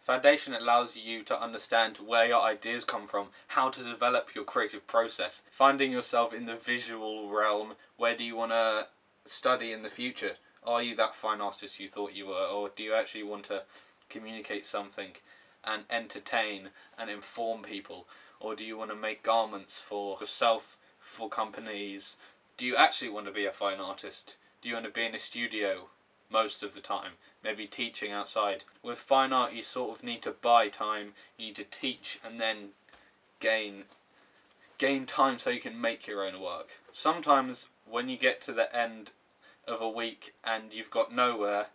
Foundation allows you to understand where your ideas come from, how to develop your creative process, finding yourself in the visual realm. Where do you want to study in the future? Are you that fine artist you thought you were, or do you actually want to communicate something and entertain and inform people? Or do you want to make garments for yourself, for companies? Do you actually want to be a fine artist? Do you want to be in a studio most of the time, maybe teaching outside? With fine art you sort of need to buy time, you need to teach and then gain time so you can make your own work. Sometimes when you get to the end of a week and you've got nowhere,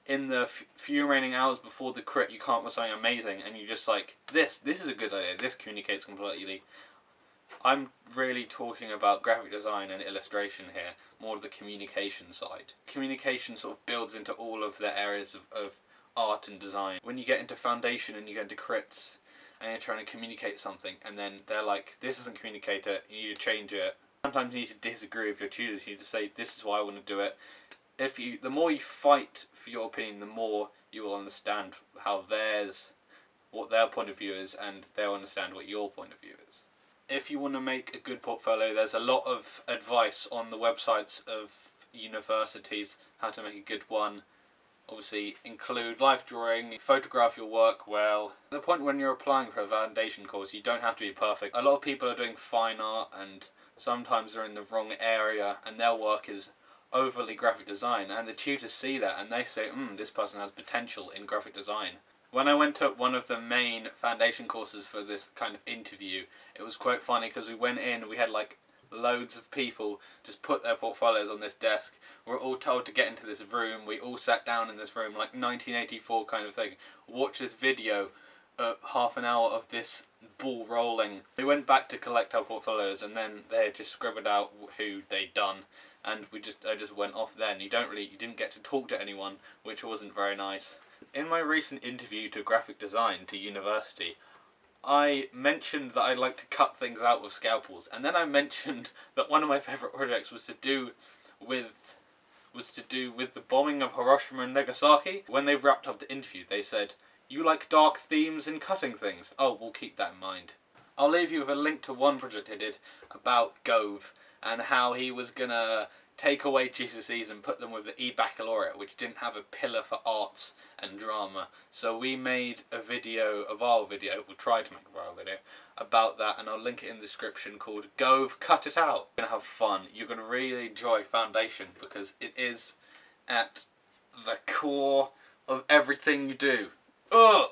in the few remaining hours before the crit you can't with something amazing and you just like, this is a good idea, this communicates completely. I'm really talking about graphic design and illustration here, more of the communication side. Communication sort of builds into all of the areas of art and design. When you get into foundation and you get into crits and you're trying to communicate something and then they're like, this doesn't communicate it, you need to change it. Sometimes you need to disagree with your tutors, you need to say, this is why I want to do it. The more you fight for your opinion, the more you will understand what their point of view is, and they'll understand what your point of view is. If you want to make a good portfolio, there's a lot of advice on the websites of universities how to make a good one. Obviously include life drawing, photograph your work well. At the point when you're applying for a foundation course, you don't have to be perfect. A lot of people are doing fine art and sometimes they're in the wrong area and their work is overly graphic design, and the tutors see that and they say, this person has potential in graphic design. When I went to one of the main foundation courses for this kind of interview, it was quite funny because we went in, we had like loads of people just put their portfolios on this desk. We were all told to get into this room, we all sat down in this room, like 1984 kind of thing, watch this video, half an hour of this ball rolling. We went back to collect our portfolios and then they had just scribbled out who they'd done, and I just went off then. You didn't get to talk to anyone, which wasn't very nice. In my recent interview to graphic design to university, I mentioned that I like to cut things out with scalpels, and then I mentioned that one of my favourite projects was to do with the bombing of Hiroshima and Nagasaki. When they wrapped up the interview, they said, "You like dark themes in cutting things? Oh, we'll keep that in mind." I'll leave you with a link to one project I did about Gove and how he was gonna take away GCSEs and put them with the E-Baccalaureate, which didn't have a pillar for arts and drama. So we made a video, we'll try to make a viral video, about that, and I'll link it in the description, called Gove Cut It Out. You're going to have fun. You're going to really enjoy foundation because it is at the core of everything you do. Ugh!